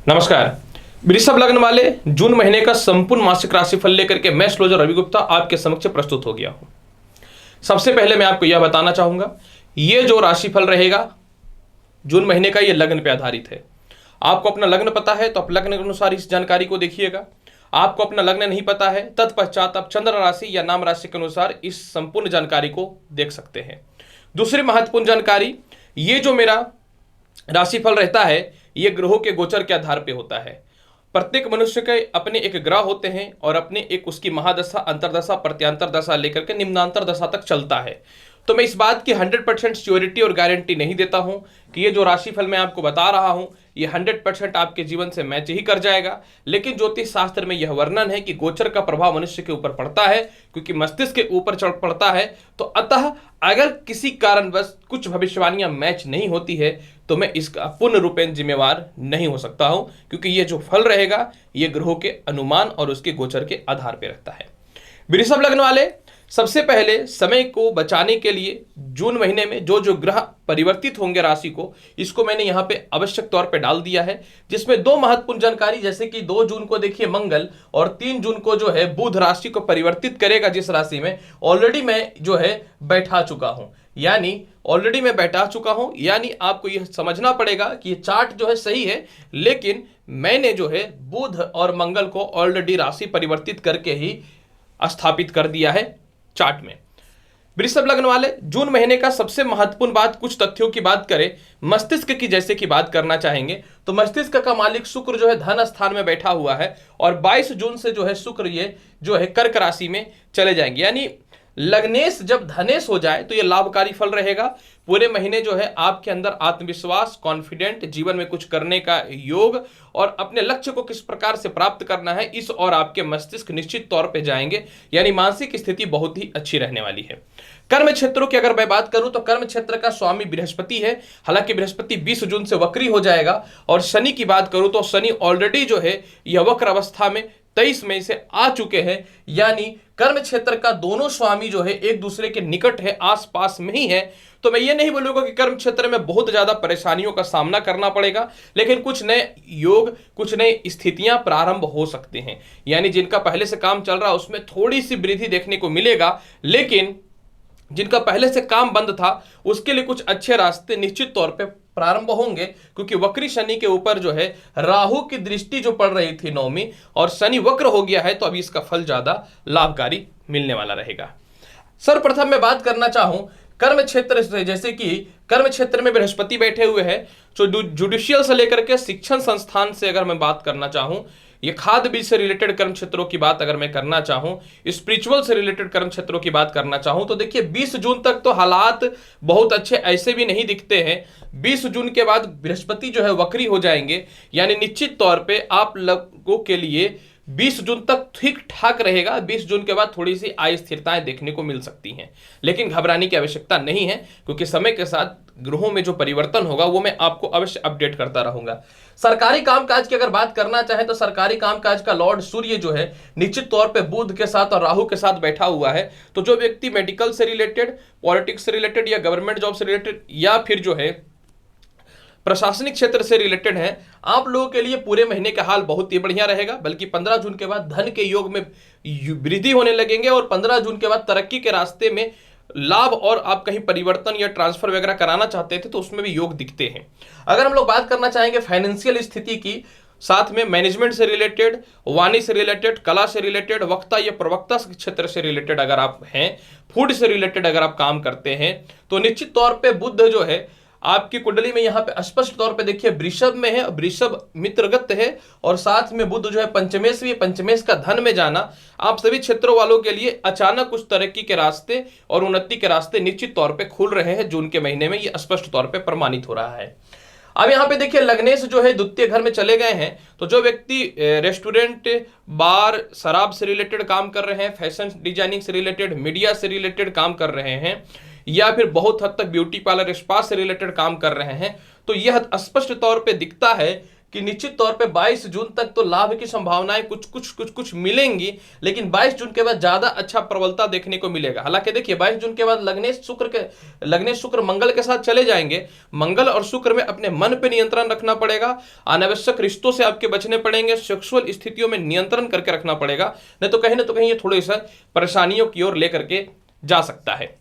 नमस्कार। वृषभ लग्न वाले जून महीने का संपूर्ण मासिक राशिफल लेकर के मैं एस्ट्रोलॉजर रवि गुप्ता आपके समक्ष प्रस्तुत हो गया हूं। सबसे पहले मैं आपको यह बताना चाहूंगा, ये जो राशिफल रहेगा जून महीने का, ये लग्न पे आधारित है। आपको अपना लग्न पता है तो आप लग्न के अनुसार इस जानकारी को देखिएगा। आपको अपना लग्न नहीं पता है, तत्पश्चात आप चंद्र राशि या नाम राशि के अनुसार इस संपूर्ण जानकारी को देख सकते हैं। दूसरी महत्वपूर्ण जानकारी, ये जो मेरा राशिफल रहता है ये ग्रहों के गोचर के आधार पे होता है। प्रत्येक मनुष्य के अपने एक ग्रह होते हैं और अपने एक उसकी महादशा, अंतरदशा, प्रत्यांतर दशा लेकर के निम्नांतर दशा तक चलता है। तो मैं इस बात की 100% श्योरिटी और गारंटी नहीं देता हूं कि ये जो राशिफल मैं आपको बता रहा हूं ये 100% आपके जीवन से मैच ही कर जाएगा, लेकिन ज्योतिष शास्त्र में यह वर्णन है कि गोचर का प्रभाव मनुष्य के ऊपर पड़ता है, क्योंकि मस्तिष्क के ऊपर चढ़ पड़ता है। तो अतः अगर किसी कारणवश कुछ भविष्यवाणियां मैच नहीं होती है तो मैं इसका पूर्ण रूपेण जिम्मेवार नहीं हो सकता हूं, क्योंकि ये जो फल रहेगा ये ग्रहों के अनुमान और उसके गोचर के आधार पर रहता है। वृषभ लग्न वाले, सबसे पहले समय को बचाने के लिए जून महीने में जो जो ग्रह परिवर्तित होंगे राशि को, इसको मैंने यहां पे आवश्यक तौर पे डाल दिया है, जिसमें दो महत्वपूर्ण जानकारी, जैसे कि 2 जून को देखिए मंगल और 3 जून को जो है बुध राशि को परिवर्तित करेगा जिस राशि में ऑलरेडी मैं जो है बैठा चुका हूं। यानी आपको यह समझना पड़ेगा कि ये चार्ट जो है सही है, लेकिन मैंने जो है बुध और मंगल को ऑलरेडी राशि परिवर्तित करके ही स्थापित कर दिया है चार्ट में। वृषभ लग्न वाले, जून महीने का सबसे महत्वपूर्ण बात, कुछ तथ्यों की बात करें, मस्तिष्क की जैसे की बात करना चाहेंगे तो मस्तिष्क का मालिक शुक्र जो है धन स्थान में बैठा हुआ है और 22 जून से जो है शुक्र ये जो है कर्क राशि में चले जाएंगे। यानी लग्नेश जब धनेश हो जाए तो ये लाभकारी फल रहेगा। पूरे महीने जो है आपके अंदर आत्मविश्वास, कॉन्फिडेंट, जीवन में कुछ करने का योग और अपने लक्ष्य को किस प्रकार से प्राप्त करना है इस और आपके मस्तिष्क निश्चित तौर पे जाएंगे। यानी मानसिक स्थिति बहुत ही अच्छी रहने वाली है। कर्म क्षेत्रों की अगर मैं बात करूं तो कर्म क्षेत्र का स्वामी बृहस्पति है। हालांकि बृहस्पति 20 जून से वक्री हो जाएगा। और शनि की बात करूं तो शनि ऑलरेडी जो है यह वक्र अवस्था में 23 मई से आ चुके हैं। यानी कर्म क्षेत्र का दोनों स्वामी जो है एक दूसरे के निकट है, आसपास में ही है। तो मैं ये नहीं बोलूंगा कि कर्म क्षेत्र में बहुत ज्यादा परेशानियों का सामना करना पड़ेगा, लेकिन कुछ नए योग, कुछ नई स्थितियां प्रारंभ हो सकते हैं। यानी जिनका पहले से काम चल रहा है उसमें थोड़ी सी वृद्धि देखने को मिलेगा, लेकिन जिनका पहले से काम बंद था उसके लिए कुछ अच्छे रास्ते निश्चित तौर पे प्रारंभ होंगे, क्योंकि वक्री शनि के ऊपर जो है राहु की दृष्टि जो पड़ रही थी 9वीं और शनि वक्र हो गया है, तो अभी इसका फल ज्यादा लाभकारी मिलने वाला रहेगा। सर्वप्रथम मैं बात करना चाहूं कर्म क्षेत्र से, जैसे कि कर्म क्षेत्र में बृहस्पति बैठे हुए हैं, तो जुडिशियल से लेकर के शिक्षण संस्थान से अगर मैं बात करना चाहूं, ये खाद्य बीज से रिलेटेड कर्म क्षेत्रों की बात अगर मैं करना चाहूं, स्पिरिचुअल से रिलेटेड कर्म क्षेत्रों की बात करना चाहूं, तो देखिए 20 जून तक तो हालात बहुत अच्छे ऐसे भी नहीं दिखते हैं। 20 जून के बाद बृहस्पति जो है वक्री हो जाएंगे। यानी निश्चित तौर पे आप लोगों के लिए 20 जून तक ठीक ठाक रहेगा। 20 जून के बाद थोड़ी सी अस्थिरताएं देखने को मिल सकती हैं, लेकिन घबराने की आवश्यकता नहीं है, क्योंकि समय के साथ ग्रहों में जो परिवर्तन होगा वो मैं आपको अवश्य अपडेट करता रहूंगा। सरकारी कामकाज की अगर बात करना चाहे तो सरकारी कामकाज का लॉर्ड सूर्य जो है निश्चित तौर पे बुध के साथ और राहु के साथ बैठा हुआ है। तो जो व्यक्ति मेडिकल से रिलेटेड, पॉलिटिक्स से रिलेटेड या गवर्नमेंट जॉब से रिलेटेड या फिर जो है प्रशासनिक क्षेत्र से रिलेटेड है, आप लोगों के लिए पूरे महीने का हाल बहुत ही बढ़िया रहेगा। बल्कि 15 जून के बाद धन के योग में वृद्धि होने लगेंगे और 15 जून के बाद तरक्की के रास्ते में लाभ, और आप कहीं परिवर्तन या ट्रांसफर वगैरह कराना चाहते थे तो उसमें भी योग दिखते हैं। अगर हम लोग बात करना चाहेंगे फाइनेंशियल स्थिति की, साथ में मैनेजमेंट से रिलेटेड, वाणी से रिलेटेड, कला से रिलेटेड, वक्ता या प्रवक्ता क्षेत्र से रिलेटेड अगर आप हैं, फूड से रिलेटेड अगर आप काम करते हैं, तो निश्चित तौर पे बुध जो है आपकी कुंडली में यहाँ पे स्पष्ट तौर पे देखिए वृषभ में है, वृषभ मित्रगत है, और साथ में बुध जो है पंचमेश भी, पंचमेश का धन में जाना आप सभी क्षेत्रों वालों के लिए अचानक कुछ तरक्की के रास्ते और उन्नति के रास्ते निश्चित तौर पे खुल रहे हैं। जून के महीने में ये स्पष्ट तौर पे प्रमाणित हो रहा है। अब यहाँ पे देखिए लग्नेश जो है द्वितीय घर में चले गए हैं, तो जो व्यक्ति रेस्टोरेंट, बार, शराब से रिलेटेड काम कर रहे हैं, फैशन डिजाइनिंग से रिलेटेड, मीडिया से रिलेटेड काम कर रहे हैं, या फिर बहुत हद तक ब्यूटी पार्लर, स्पा से रिलेटेड काम कर रहे हैं, तो यह स्पष्ट तौर पे दिखता है कि निश्चित तौर पे 22 जून तक तो लाभ की संभावनाएं कुछ मिलेंगी, लेकिन 22 जून के बाद ज्यादा अच्छा प्रबलता देखने को मिलेगा। हालांकि देखिए 22 जून के बाद लग्नेश शुक्र मंगल के साथ चले जाएंगे। मंगल और शुक्र में अपने मन पे नियंत्रण रखना पड़ेगा, अनावश्यक रिश्तों से आपके बचने पड़ेंगे, सेक्सुअल स्थितियों में नियंत्रण करके रखना पड़ेगा, नहीं तो कहीं ना तो कहीं ये थोड़ी सा परेशानियों की ओर लेकर के जा सकता है।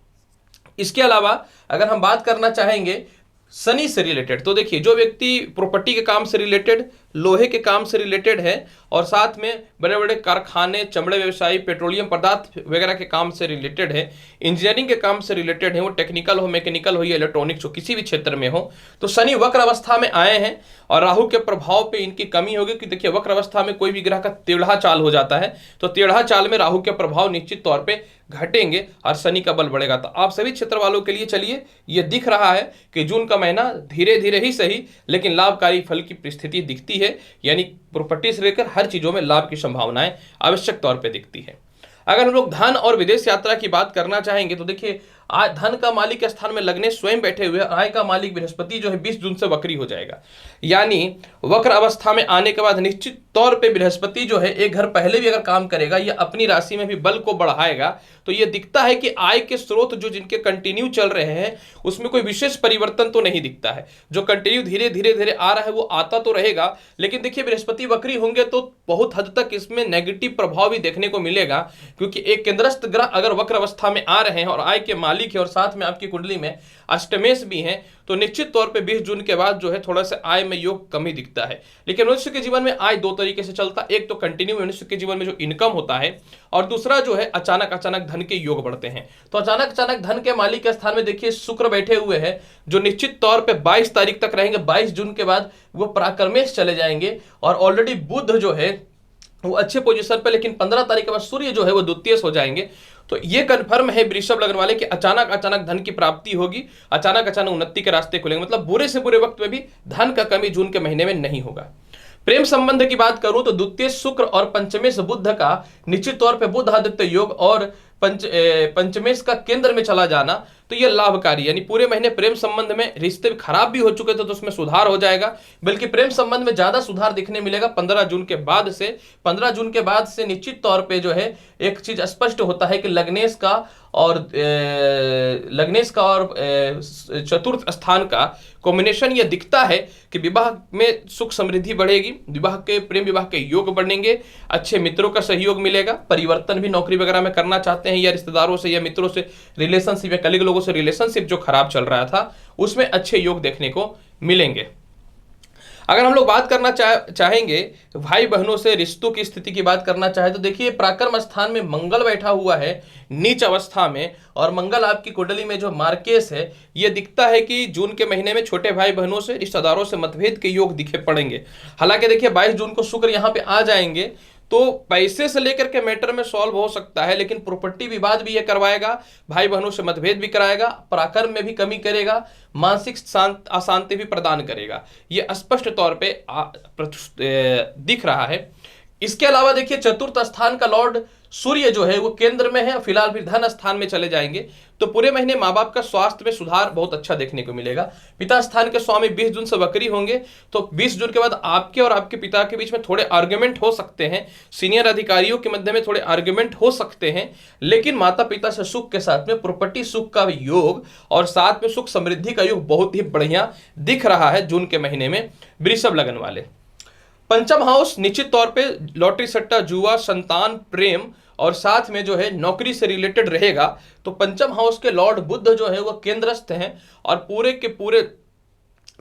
इसके अलावा अगर हम बात करना चाहेंगे शनि से रिलेटेड, तो देखिए जो व्यक्ति प्रॉपर्टी के काम से रिलेटेड, लोहे के काम से रिलेटेड है और साथ में बड़े बड़े कारखाने, चमड़े व्यवसायी, पेट्रोलियम पदार्थ वगैरह के काम से रिलेटेड है, इंजीनियरिंग के काम से रिलेटेड है, वो टेक्निकल हो, मैकेनिकल हो या इलेक्ट्रॉनिक्स हो, किसी भी क्षेत्र में हो, तो शनि वक्र अवस्था में आए हैं और राहु के प्रभाव पे इनकी कमी होगी। कि देखिए वक्र अवस्था में कोई भी ग्रह का टेढ़ा चाल हो जाता है, तो टेढ़ा चाल में राहु के प्रभाव निश्चित तौर पर घटेंगे और शनि का बल बढ़ेगा। तो आप सभी क्षेत्र वालों के लिए चलिए ये दिख रहा है कि जून का महीना धीरे धीरे ही सही लेकिन लाभकारी फल की स्थिति दिखती है, यानी प्रॉपर्टी से लेकर हर चीजों में लाभ की संभावनाएं आवश्यक तौर पे दिखती है। अगर हम लोग धन और विदेश यात्रा की बात करना चाहेंगे तो देखिए आज धन का मालिक के स्थान में लग्नेश स्वयं बैठे हुए, आय का मालिक बृहस्पति जो है 20 जून से वक्री हो जाएगा, यानी वक्र अवस्था में आने के बाद निश्चित तौर पे बृहस्पति जो है एक घर पहले भी अगर काम करेगा या अपनी राशि में भी बल को बढ़ाएगा, तो ये दिखता है कि आय के स्रोत जो जिनके कंटिन्यू चल रहे हैं उसमें कोई विशेष परिवर्तन तो नहीं दिखता है। जो कंटिन्यू धीरे धीरे धीरे आ रहा है वो आता तो रहेगा, लेकिन देखिए बृहस्पति वक्री होंगे तो बहुत हद तक इसमें नेगेटिव प्रभाव भी देखने को मिलेगा, क्योंकि एक केंद्रस्थ ग्रह अगर वक्र अवस्था में आ रहे हैं और आय के मालिक है और साथ में आपकी कुंडली में अष्टमेश भी हैं, तो निश्चित तौर पे 20 जून के बाद जो है थोड़ा सा आय में योग कमी दिखता है। लेकिन मनुष्य के जीवन में आय दो तरीके से चलता है, एक तो कंटिन्यू मनुष्य के जीवन में जो इनकम होता है और दूसरा जो है अचानक अचानक धन के योग बढ़ते हैं। तो अचानक अचानक धन के मालिक के स्थान में देखिए शुक्र बैठे हुए हैं जो निश्चित तौर पे 22 तारीख तक रहेंगे। 22 जून के बाद वो पराक्रमेश चले जाएंगे और ऑलरेडी बुध जो है वो अच्छे पोजीशन पे, लेकिन 15 तारीख के बाद सूर्य जो है वो द्वितीय हो जाएंगे। तो ये कन्फर्म है वृषभ लग्न वाले कि अचानक अचानक धन की प्राप्ति होगी, अचानक अचानक उन्नति के रास्ते खुलेंगे, मतलब बुरे से बुरे वक्त में भी धन का कमी जून के महीने में नहीं होगा। प्रेम संबंध की बात करूं तो द्वितीय शुक्र और पंचमेश बुध का निश्चित तौर पे बुध आदित्य योग और पंचमेश का केंद्र में चला जाना, तो ये लाभकारी, यानी पूरे महीने प्रेम संबंध में रिश्ते खराब भी हो चुके थे तो उसमें सुधार हो जाएगा, बल्कि प्रेम संबंध में ज्यादा सुधार दिखने मिलेगा 15 जून के बाद से। 15 जून के बाद से निश्चित तौर पे जो है एक चीज स्पष्ट होता है कि लग्नेश का और चतुर्थ स्थान का कॉम्बिनेशन ये दिखता है कि विवाह में सुख समृद्धि बढ़ेगी, विवाह के प्रेम विवाह के योग बढ़ेंगे, अच्छे मित्रों का सहयोग मिलेगा, परिवर्तन भी नौकरी वगैरह में करना चाहते हैं या रिश्तेदारों से या मित्रों से रिलेशनशिप या कलीग लोगों से रिलेशनशिप जो खराब चल रहा था उसमें अच्छे योग देखने को मिलेंगे। अगर हम लोग बात करना चाहेंगे भाई बहनों से रिश्तों की स्थिति की बात करना चाहे तो देखिए पराक्रम स्थान में मंगल बैठा हुआ है नीच अवस्था में, और मंगल आपकी कुंडली में जो मार्केश है ये दिखता है कि जून के महीने में छोटे भाई बहनों से रिश्तेदारों से मतभेद के योग दिखे पड़ेंगे। हालांकि देखिए 22 जून को शुक्र यहाँ पे आ जाएंगे तो पैसे से लेकर के मैटर में सॉल्व हो सकता है, लेकिन प्रॉपर्टी विवाद भी ये करवाएगा, भाई बहनों से मतभेद भी कराएगा, पराक्रम में भी कमी करेगा, मानसिक अशांति भी प्रदान करेगा, ये स्पष्ट तौर पे दिख रहा है। इसके अलावा देखिए चतुर्थ स्थान का लॉर्ड सूर्य जो है वो केंद्र में है, फिलहाल भी धन स्थान में चले जाएंगे, तो पूरे महीने माँ बाप का स्वास्थ्य में सुधार बहुत अच्छा देखने को मिलेगा। पिता स्थान के स्वामी 20 जून से वक्री होंगे, तो 20 जून के बाद आपके और आपके पिता के बीच में थोड़े आर्ग्यूमेंट हो सकते हैं, सीनियर अधिकारियों के मध्य में थोड़े आर्ग्यूमेंट हो सकते हैं, लेकिन माता पिता से सुख के साथ में प्रॉपर्टी सुख का योग और साथ में सुख समृद्धि का योग बहुत ही बढ़िया दिख रहा है जून के महीने में वृषभ लगन वाले। पंचम हाउस निश्चित तौर पे लॉटरी सट्टा जुआ संतान प्रेम और साथ में जो है नौकरी से रिलेटेड रहेगा, तो पंचम हाउस के लॉर्ड बुध जो है वो केंद्रस्थ हैं और पूरे के पूरे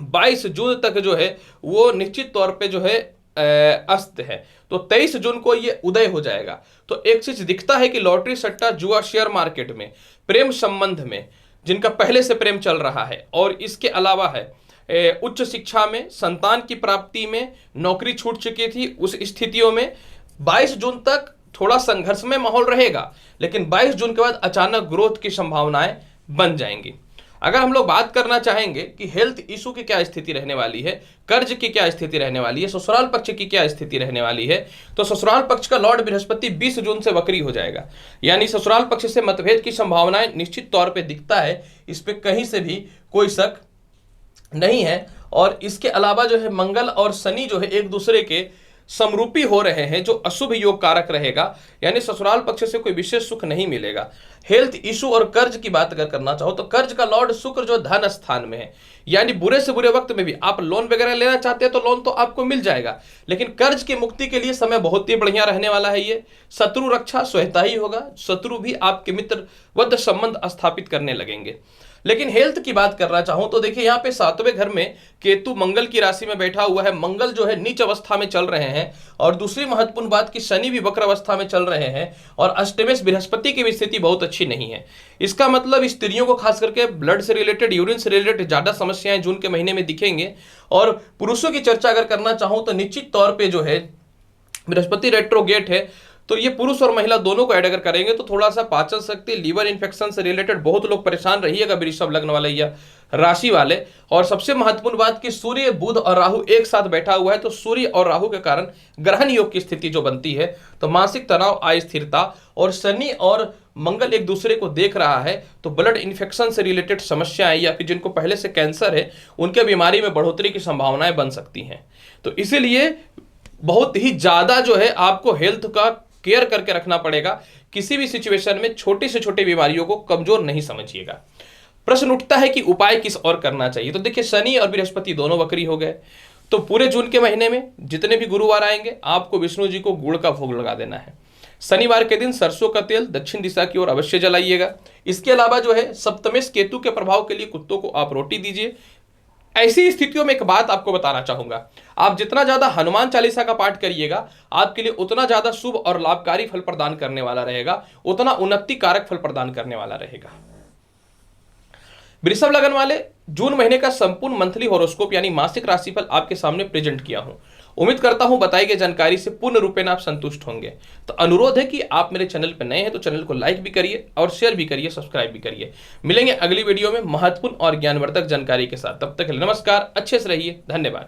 22 जून तक जो है वो निश्चित तौर पे जो है अस्त है, तो 23 जून को ये उदय हो जाएगा। तो एक चीज दिखता है कि लॉटरी सट्टा जुआ शेयर मार्केट में प्रेम संबंध में जिनका पहले से प्रेम चल रहा है और इसके अलावा है उच्च शिक्षा में संतान की प्राप्ति में नौकरी छूट चुकी थी, उस स्थितियों में 22 जून तक थोड़ा संघर्षमय माहौल रहेगा, लेकिन 22 जून के बाद अचानक ग्रोथ की संभावनाएं बन जाएंगी। अगर हम लोग बात करना चाहेंगे कि हेल्थ इशू की क्या स्थिति रहने वाली है, कर्ज की क्या स्थिति रहने वाली है, ससुराल पक्ष की क्या स्थिति रहने वाली है, तो ससुराल पक्ष का लॉर्ड बृहस्पति 20 जून से वक्री हो जाएगा, यानी ससुराल पक्ष से मतभेद की संभावनाएं निश्चित तौर पर दिखता है, इस पर कहीं से भी कोई शक नहीं है। और इसके अलावा जो है मंगल और शनि जो है एक दूसरे के समरूपी हो रहे हैं, जो अशुभ योग कारक रहेगा, यानी ससुराल पक्ष से कोई विशेष सुख नहीं मिलेगा। हेल्थ इशू और कर्ज की बात अगर करना चाहो तो कर्ज का लॉर्ड शुक्र जो धन स्थान में है, यानी बुरे से बुरे वक्त में भी आप लोन वगैरह लेना चाहते हैं तो लोन तो आपको मिल जाएगा, लेकिन कर्ज की मुक्ति के लिए समय बहुत ही बढ़िया रहने वाला है। ये शत्रु रक्षा स्वतः ही होगा, शत्रु भी आपके मित्र वध संबंध स्थापित करने लगेंगे। लेकिन हेल्थ की बात करना चाहूं तो देखिए यहाँ पे सातवें घर में केतु मंगल की राशि में बैठा हुआ है, मंगल जो है नीच अवस्था में चल रहे हैं, और दूसरी महत्वपूर्ण बात कि शनि भी वक्र अवस्था में चल रहे हैं, और अष्टमेश बृहस्पति की भी स्थिति बहुत अच्छी नहीं है। इसका मतलब स्त्रियों को खास करके ब्लड से रिलेटेड, यूरिन से रिलेटेड ज्यादा समस्याएं जून के महीने में दिखेंगे। और पुरुषों की चर्चा अगर करना चाहूं तो निश्चित तौर पर जो है बृहस्पति रेट्रोगेट है, तो ये पुरुष और महिला दोनों को ऐड अगर करेंगे तो थोड़ा सा पाचन शक्ति, लीवर इन्फेक्शन से रिलेटेड बहुत लोग परेशान रहिएगा वृषभ लग्न वाले या राशि वाले। और सबसे महत्वपूर्ण बात कि सूर्य बुध और राहु एक साथ बैठा हुआ है, तो सूर्य और राहु के कारण ग्रहण योग की स्थिति जो बनती है, तो मानसिक तनाव, अस्थिरता, और शनि और मंगल एक दूसरे को देख रहा है तो ब्लड इन्फेक्शन से रिलेटेड समस्याएं, या फिर जिनको पहले से कैंसर है उनके बीमारी में बढ़ोतरी की संभावनाएं बन सकती हैं। तो इसीलिए बहुत ही ज्यादा जो है आपको हेल्थ का केयर करके रखना पड़ेगा। किसी भी सिचुएशन में छोटी से छोटी बीमारियों को कमजोर नहीं समझिएगा। प्रश्न उठता है कि उपाय किस और करना चाहिए, तो देखिए शनि और बृहस्पति दोनों वक्री हो गए, तो पूरे जून के महीने में जितने भी गुरुवार आएंगे आपको विष्णु जी को गुड़ का भोग लगा देना है। शनिवार के दिन सरसों का तेल दक्षिण दिशा की ओर अवश्य जलाइएगा। इसके अलावा जो है सप्तमेश केतु के प्रभाव के लिए कुत्तों को आप रोटी दीजिए। ऐसी स्थितियों में एक बात आपको बताना चाहूंगा, आप जितना ज्यादा हनुमान चालीसा का पाठ करिएगा आपके लिए उतना ज्यादा शुभ और लाभकारी फल प्रदान करने वाला रहेगा, उतना उन्नति कारक फल प्रदान करने वाला रहेगा। वृषभ लगन वाले, जून महीने का संपूर्ण मंथली हॉरोस्कोप यानी मासिक राशिफल आपके सामने प्रेजेंट किया हूं। उम्मीद करता हूं बताई गई जानकारी से पूर्ण रूपेण आप संतुष्ट होंगे। तो अनुरोध है कि आप मेरे चैनल पर नए हैं तो चैनल को लाइक भी करिए और शेयर भी करिए, सब्सक्राइब भी करिए। मिलेंगे अगली वीडियो में महत्वपूर्ण और ज्ञानवर्धक जानकारी के साथ। तब तक के लिए नमस्कार, अच्छे से रहिए, धन्यवाद।